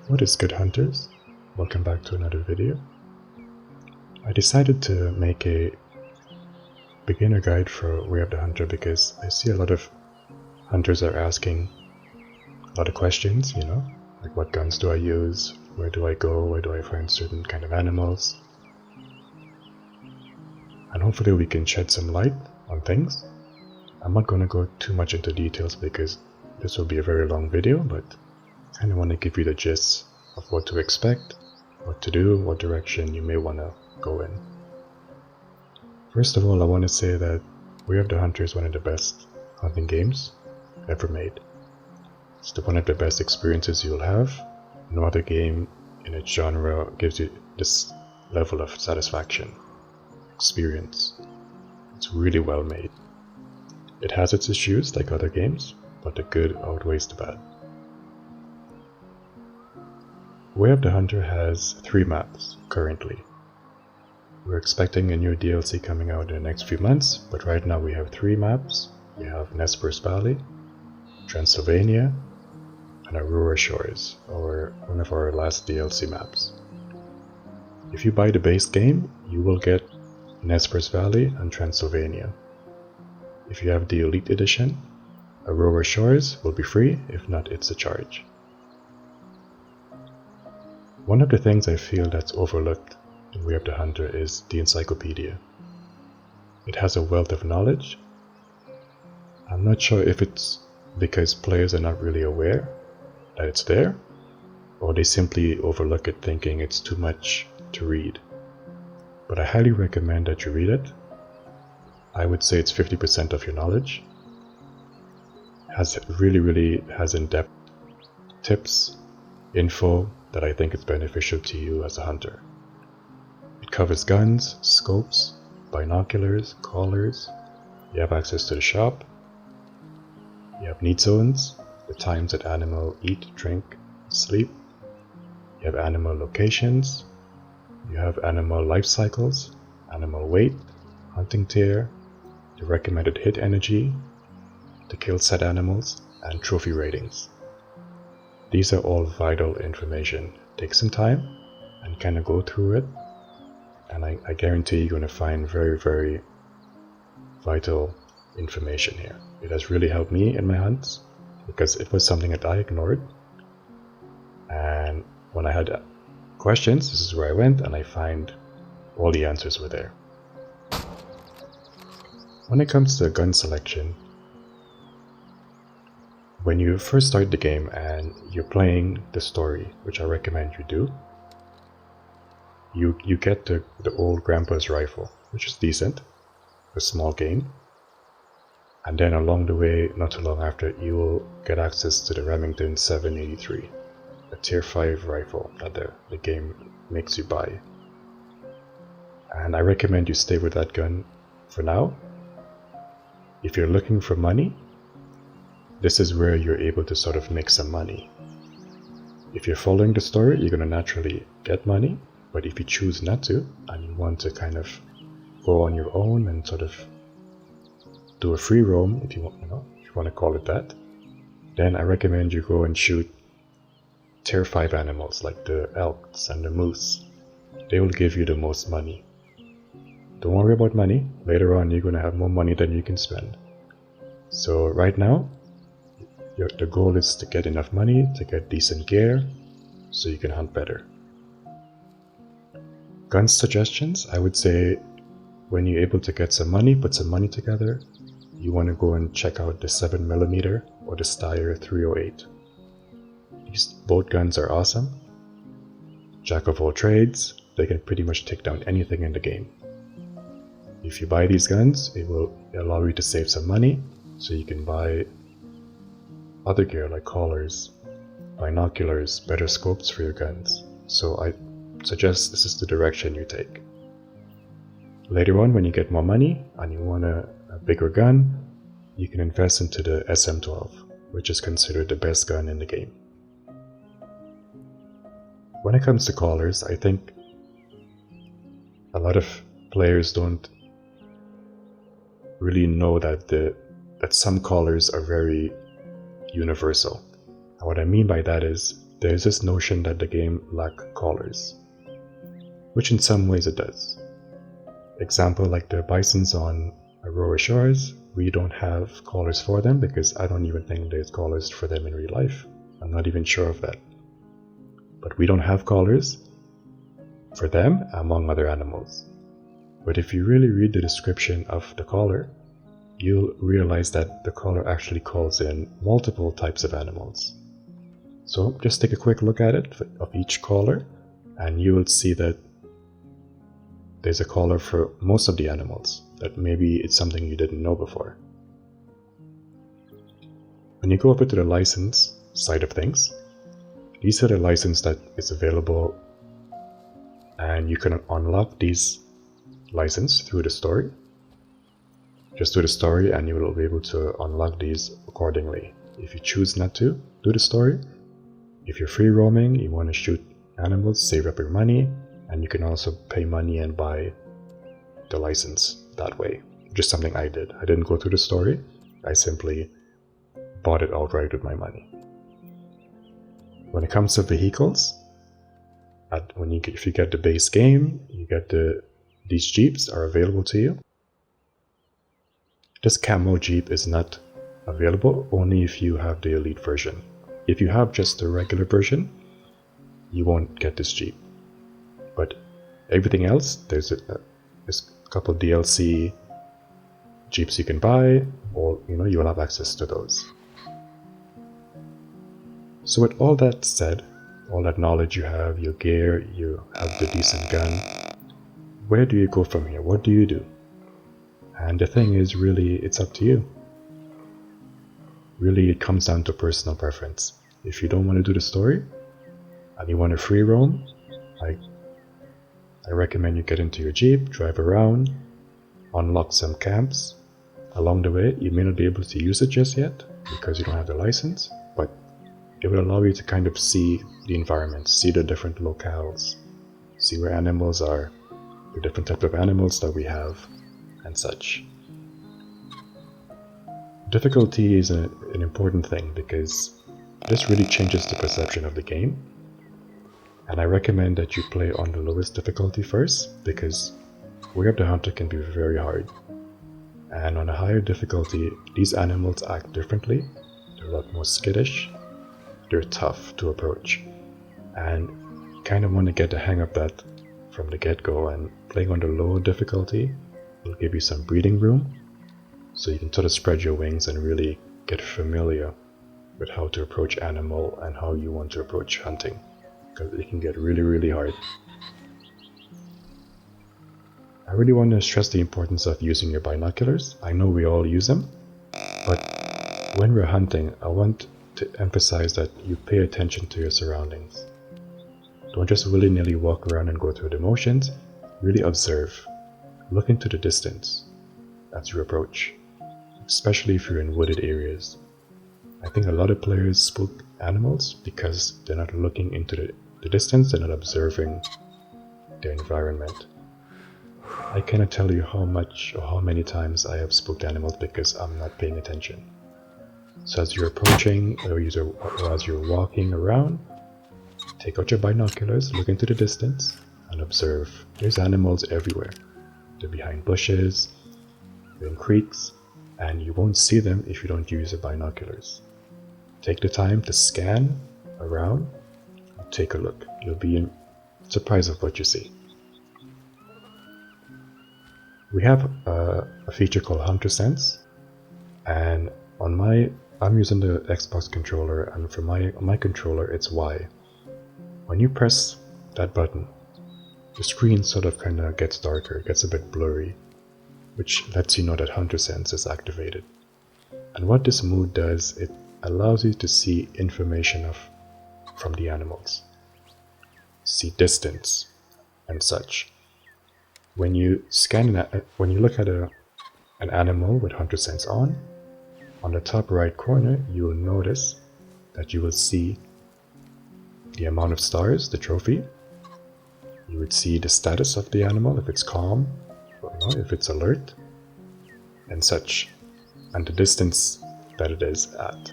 What is good, hunters? Welcome back to another video. I decided to make a beginner guide for Way of the Hunter because I see a lot of hunters are asking a lot of questions, like what guns do I use, where do I go, where do I find certain kind of animals, and hopefully we can shed some light on things. I'm not going to go too much into details because this will be a very long video, but I kind of want to give you the gist of what to expect, what to do, what direction you may want to go in. First of all, I want to say that Way of the Hunter is one of the best hunting games ever made. It's one of the best experiences you'll have. No other game in its genre gives you this level of satisfaction, experience. It's really well made. It has its issues like other games, but the good outweighs the bad. Way of the Hunter has 3 maps currently. We're expecting a new DLC coming out in the next few months, but right now we have 3 maps. We have Nespers Valley, Transylvania, and Aurora Shores, or one of our last DLC maps. If you buy the base game, you will get Nespers Valley and Transylvania. If you have the Elite Edition, Aurora Shores will be free, if not it's a charge. One of the things I feel that's overlooked in Way of the Hunter is the encyclopedia. It has a wealth of knowledge. I'm not sure if it's because players are not really aware that it's there, or they simply overlook it thinking it's too much to read. But I highly recommend that you read it. I would say it's 50% of your knowledge. Really has in-depth tips, info that I think is beneficial to you as a hunter. It covers guns, scopes, binoculars, collars. You have access to the shop. You have need zones, the times that animals eat, drink, sleep. You have animal locations. You have animal life cycles, animal weight, hunting tier, the recommended hit energy, the kill set animals, and trophy ratings. These are all vital information. Take some time and kind of go through it, and I guarantee you're going to find very, very vital information here. It has really helped me in my hunts because it was something that I ignored, and when I had questions, this is where I went and I find all the answers were there. When it comes to gun selection, when you first start the game and you're playing the story, which I recommend you do, you get the old grandpa's rifle, which is decent, a small game, and then along the way, not too long after, you will get access to the Remington 783, a tier 5 rifle that the game makes you buy. And I recommend you stay with that gun for now. If you're looking for money, this is where you're able to sort of make some money. If you're following the story, you're going to naturally get money, but if you choose not to, and you want to kind of go on your own and sort of do a free roam, if you want to call it that, then I recommend you go and shoot tier 5 animals like the elks and the moose. They will give you the most money. Don't worry about money. Later on, you're going to have more money than you can spend. So right now, the goal is to get enough money to get decent gear so you can hunt better. Gun suggestions, I would say when you're able to get some money, put some money together, you want to go and check out the 7mm or the Steyr 308. Both guns are awesome. Jack of all trades, they can pretty much take down anything in the game. If you buy these guns, it will allow you to save some money, so you can buy other gear like collars, binoculars, better scopes for your guns. So I suggest this is the direction you take. Later on, when you get more money and you want a bigger gun, you can invest into the SM12, which is considered the best gun in the game. When it comes to collars, I think a lot of players don't really know that some collars are very universal. And what I mean by that is there's this notion that the game lacks colors, which in some ways it does. Example, like the bisons on Aurora Shores, we don't have colors for them because I don't even think there's colors for them in real life. I'm not even sure of that. But we don't have colors for them among other animals. But if you really read the description of the color, you'll realize that the color actually calls in multiple types of animals. So just take a quick look at it of each color, and you will see that there's a color for most of the animals, that maybe it's something you didn't know before. When you go over to the license side of things, these are the license that is available, and you can unlock these license through the story. Just do the story and you will be able to unlock these accordingly. If you choose not to do the story, if you're free roaming, you want to shoot animals, save up your money, and you can also pay money and buy the license that way. Just something I did. I didn't go through the story, I simply bought it outright with my money. When it comes to vehicles, if you get the base game, you get these jeeps are available to you. This camo jeep is not available only if you have the elite version. If you have just the regular version, you won't get this jeep. But everything else, there's a couple DLC jeeps you can buy, or you will have access to those. So with all that said, all that knowledge you have, your gear, you have the decent gun, where do you go from here? What do you do? And the thing is, really, it's up to you. Really, it comes down to personal preference. If you don't want to do the story, and you want to free roam, I recommend you get into your Jeep, drive around, unlock some camps. Along the way, you may not be able to use it just yet, because you don't have the license, but it will allow you to kind of see the environment, see the different locales, see where animals are, the different types of animals that we have, and such. Difficulty is an important thing because this really changes the perception of the game, and I recommend that you play on the lowest difficulty first because Way of the Hunter can be very hard, and on a higher difficulty these animals act differently. They're a lot more skittish, they're tough to approach, and you kind of want to get the hang of that from the get-go, and playing on the low difficulty will give you some breathing room so you can sort of spread your wings and really get familiar with how to approach animal and how you want to approach hunting, because it can get really hard. I really want to stress the importance of using your binoculars. I know we all use them, but when we're hunting, I want to emphasize that you pay attention to your surroundings. Don't just willy-nilly walk around and go through the motions. Really observe. Look into the distance as you approach, especially if you're in wooded areas. I think a lot of players spook animals because they're not looking into the distance, they're not observing their environment. I cannot tell you how much or how many times I have spooked animals because I'm not paying attention. So as you're approaching or as you're walking around, take out your binoculars, look into the distance, and observe. There's animals everywhere. They're behind bushes, they're in creeks, and you won't see them if you don't use your binoculars. Take the time to scan around and take a look. You'll be surprised of what you see. We have a feature called Hunter Sense, and I'm using the Xbox controller, and for my controller it's Y. When you press that button, the screen sort of kind of gets darker, gets a bit blurry, which lets you know that Hunter Sense is activated. And what this mode does, it allows you to see information from the animals, see distance and such. When you look at an animal with Hunter Sense on the top right corner, you will notice that you will see the amount of stars, the trophy. You would see the status of the animal, if it's calm, if it's alert, and such, and the distance that it is at.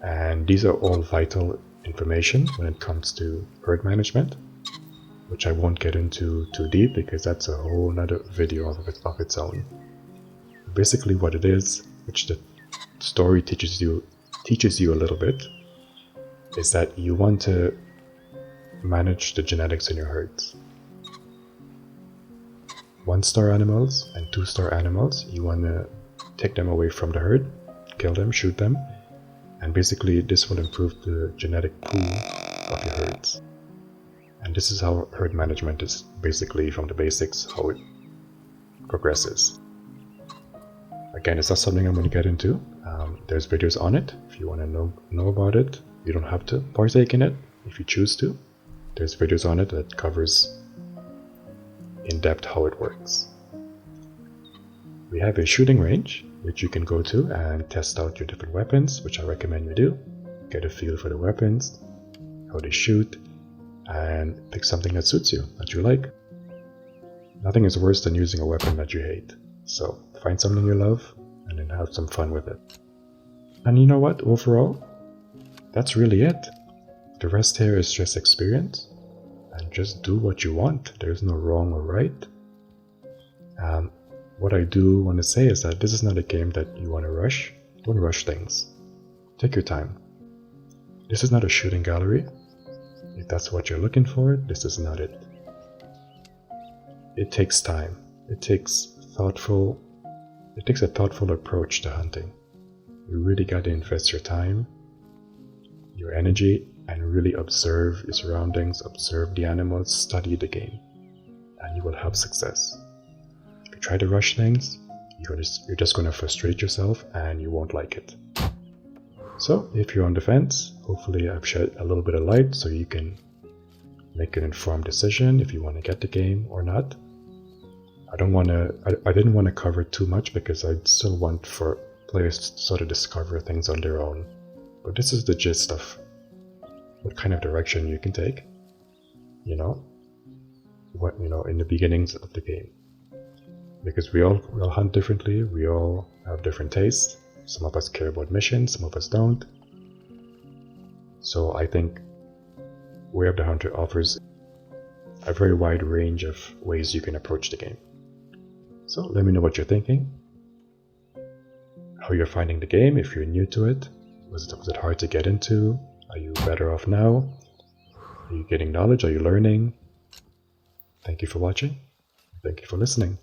And these are all vital information when it comes to herd management, which I won't get into too deep because that's a whole nother video of its own. Basically what it is, which the story teaches you a little bit, is that you want to manage the genetics in your herds. 1-star animals and 2-star animals, you want to take them away from the herd, kill them, shoot them, and basically this will improve the genetic pool of your herds. And this is how herd management is basically, from the basics, how it progresses. Again, it's not something I'm going to get into. There's videos on it. If you want to know about it, you don't have to partake in it if you choose to. There's videos on it that covers in depth how it works. We have a shooting range which you can go to and test out your different weapons, which I recommend you do. Get a feel for the weapons, how they shoot, and pick something that suits you, that you like. Nothing is worse than using a weapon that you hate. So find something you love and then have some fun with it. And you know what, overall, that's really it. The rest here is just experience, and just do what you want. There's no wrong or right. What I do want to say is that this is not a game that you want to rush. Don't rush things. Take your time. This is not a shooting gallery. If that's what you're looking for, this is not it. It takes time. It takes a thoughtful approach to hunting. You really got to invest your time, your energy, and really observe your surroundings, observe the animals, study the game, and you will have success. If you try to rush things, you're just going to frustrate yourself and you won't like it. So if you're on the fence, hopefully I've shed a little bit of light so you can make an informed decision if you want to get the game or not. I didn't want to cover too much because I still want for players to sort of discover things on their own. But this is the gist of what kind of direction you can take, in the beginnings of the game. Because we all hunt differently, we all have different tastes. Some of us care about missions, some of us don't. So I think Way of the Hunter offers a very wide range of ways you can approach the game. So let me know what you're thinking, how you're finding the game, if you're new to it. Was it hard to get into? Are you better off now? Are you getting knowledge? Are you learning? Thank you for watching. Thank you for listening.